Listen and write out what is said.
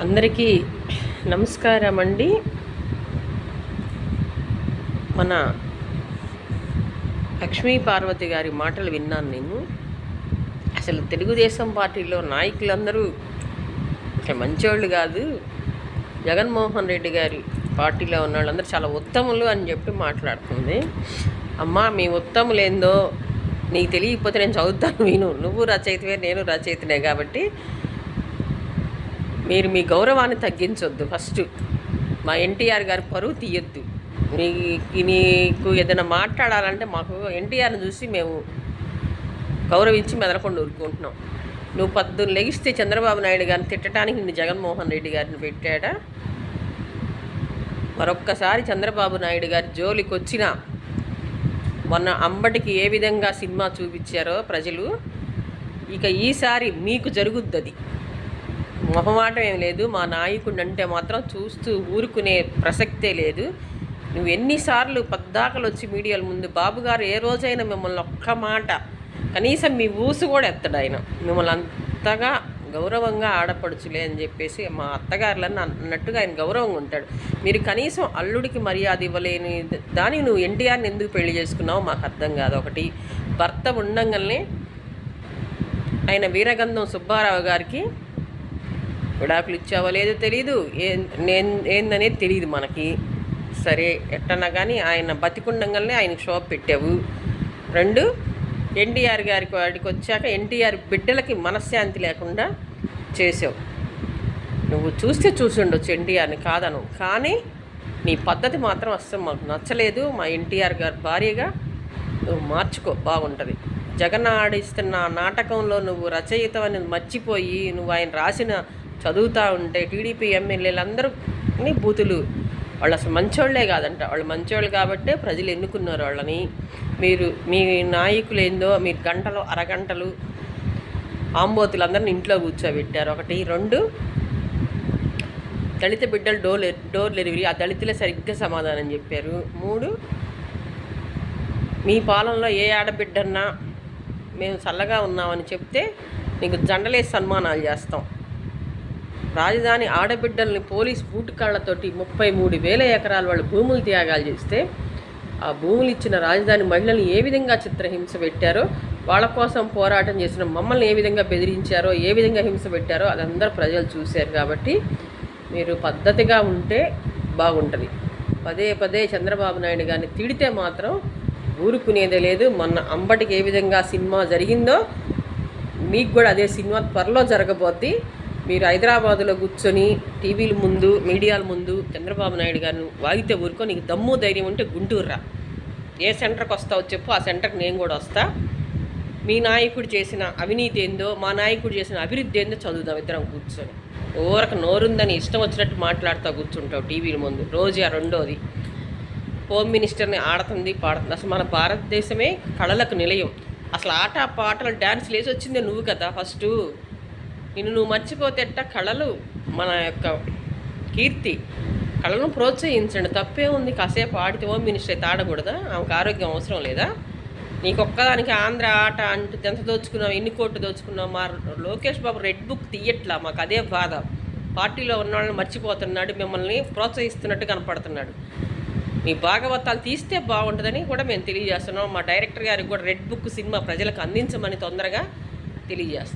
అందరికీ నమస్కారం అండి. మన లక్ష్మీ పార్వతి గారి మాటలు విన్నాను నేను. అసలు తెలుగుదేశం పార్టీలో నాయకులందరూ అసలు మంచోళ్ళు కాదు, జగన్మోహన్ రెడ్డి గారి పార్టీలో ఉన్న వాళ్ళందరూ చాలా ఉత్తములు అని చెప్పి మాట్లాడుతుంది. అమ్మా, మీ ఉత్తములేందో నీకు తెలియకపోతే నేను చదువుతాను విను. నువ్వు రచయితవే, నేను రచయితనే, కాబట్టి మీరు మీ గౌరవాన్ని తగ్గించొద్దు. ఫస్ట్ మా ఎన్టీఆర్ గారి పరువు తీయొద్దు. నీకు ఏదైనా మాట్లాడాలంటే మాకు ఎన్టీఆర్ని చూసి మేము గౌరవించి మెదలకుండా ఊరుకుంటున్నాం. నువ్వు పొద్దున్న లెగిస్తే చంద్రబాబు నాయుడు గారిని తిట్టడానికి నిన్ను జగన్మోహన్ రెడ్డి గారిని పెట్టాడా? మరొక్కసారి చంద్రబాబు నాయుడు గారి జోలికి వచ్చిన మొన్న అంబటికి ఏ విధంగా సినిమా చూపించారో ప్రజలు, ఇక ఈసారి మీకు జరుగుద్ది. అది మొహమాటం ఏం లేదు. మా నాయకుడు అంటే మాత్రం చూస్తూ ఊరుకునే ప్రసక్తే లేదు. నువ్వు ఎన్నిసార్లు పద్దాకలు వచ్చి మీడియాల ముందు బాబు గారు ఏ రోజైనా మిమ్మల్ని ఒక్క మాట కనీసం మీ ఊసు కూడా ఎత్తడు ఆయన. మిమ్మల్ని అంతగా గౌరవంగా ఆడపడుచులే అని చెప్పేసి మా అత్తగారులని అన్నట్టుగా ఆయన గౌరవంగా ఉంటాడు. మీరు కనీసం అల్లుడికి మర్యాద ఇవ్వలేని దాన్ని నువ్వు ఎన్టీఆర్ని ఎందుకు పెళ్లి చేసుకున్నావో మాకు అర్థం కాదు. ఒకటి, భర్త ఉండంగానే ఆయన వీరగంధం సుబ్బారావు గారికి విడాకులు ఇచ్చావో లేదో తెలీదు, ఏందనేది తెలియదు మనకి. సరే, ఎట్టన్నా కానీ ఆయన బతికుండంగానే ఆయనకు షాప్ పెట్టావు. రెండు, ఎన్టీఆర్ గారికి వాడికి వచ్చాక ఎన్టీఆర్ బిడ్డలకి మనశ్శాంతి లేకుండా చేసావు. నువ్వు చూస్తే చూసి ఉండొచ్చు ఎన్టీఆర్ని, కాదను, కానీ నీ పద్ధతి మాత్రం అస్సలు మాకు నచ్చలేదు. మా ఎన్టీఆర్ గారి భార్యగా నువ్వు మార్చుకో, బాగుంటుంది. జగన్ ఆడిస్తున్న నాటకంలో నువ్వు రచయితవని మర్చిపోయి నువ్వు ఆయన రాసిన చదువుతూ ఉంటే టీడీపీ ఎమ్మెల్యేలందరూ బూతులు. వాళ్ళు అసలు మంచోళ్లే కాదంట. వాళ్ళు మంచోళ్ళు కాబట్టే ప్రజలు ఎన్నుకున్నారు వాళ్ళని. మీరు మీ నాయకులు ఏందో మీరు గంటలు అరగంటలు ఆంబోతులందరినీ ఇంట్లో కూర్చోబెట్టారు. ఒకటి. రెండు, దళిత బిడ్డలు డోర్ డెలివరీ, ఆ దళితులే సరిగ్గా సమాధానం చెప్పారు. మూడు, మీ పాలనలో ఏ ఆడబిడ్డన్నా మేము చల్లగా ఉన్నామని చెప్తే నీకు జెండలేసి సన్మానాలు చేస్తాం. రాజధాని ఆడబిడ్డల్ని పోలీస్ బూట్ కాళ్లతోటి 33,000 ఎకరాలు వాళ్ళు భూములు త్యాగాలు చేస్తే ఆ భూములు ఇచ్చిన రాజధాని మహిళల్ని ఏ విధంగా చిత్రహింస పెట్టారో, వాళ్ళ కోసం పోరాటం చేసిన మమ్మల్ని ఏ విధంగా బెదిరించారో, ఏ విధంగా హింస పెట్టారో అదందరూ ప్రజలు చూశారు. కాబట్టి మీరు పద్ధతిగా ఉంటే బాగుంటుంది. పదే పదే చంద్రబాబు నాయుడు గారిని తిడితే మాత్రం ఊరుకునేదే లేదు. మొన్న అంబటికి ఏ విధంగా సినిమా జరిగిందో మీకు కూడా అదే సినిమా త్వరలో జరగబోద్ది. మీరు హైదరాబాదులో కూర్చొని టీవీల ముందు మీడియాల ముందు చంద్రబాబు నాయుడు గారిని వాగితే ఊరుకో. నీకు దమ్ము ధైర్యం ఉంటే గుంటూరు రా. ఏ సెంటర్కి వస్తావో చెప్పు, ఆ సెంటర్కి నేను కూడా వస్తా. మీ నాయకుడు చేసిన అవినీతి ఏందో, మా నాయకుడు చేసిన అభివృద్ధి ఏందో చదువుదాం ఇద్దరం కూర్చొని. ఊరకు నోరుందని ఇష్టం వచ్చినట్టు మాట్లాడుతూ కూర్చుంటావు టీవీల ముందు రోజు. ఆ రెండోది, హోమ్ మినిస్టర్ని ఆడుతుంది పాడుతుంది. అసలు మన భారతదేశమే కళలకు నిలయం. అసలు ఆట పాటలు డ్యాన్స్లు వేసి వచ్చిందే నువ్వు కదా ఫస్టు. నిన్ను నువ్వు మర్చిపోతే ఎట్ట? కళలు మన యొక్క కీర్తి. కళలను ప్రోత్సహించండి, తప్పే ఉంది. కాసేపు ఆడితే హోమ్ మినిస్టర్ అయితే ఆడకూడదా? ఆమెకు ఆరోగ్యం అవసరం లేదా? నీకొక్కదానికి ఆంధ్ర ఆట అంటూ ఎంత దోచుకున్నావు, ఎన్ని కోట్లు దోచుకున్నావు. మా లోకేష్ బాబు రెడ్ బుక్ తీయట్లా, మాకు అదే బాధ. పార్టీలో ఉన్న వాళ్ళని మర్చిపోతున్నాడు, మిమ్మల్ని ప్రోత్సహిస్తున్నట్టు కనపడుతున్నాడు. మీ భాగవతాలు తీస్తే బాగుంటుందని కూడా మేము తెలియజేస్తున్నాం. మా డైరెక్టర్ గారికి కూడా రెడ్ బుక్ సినిమా ప్రజలకు అందించమని తొందరగా తెలియజేస్తాం.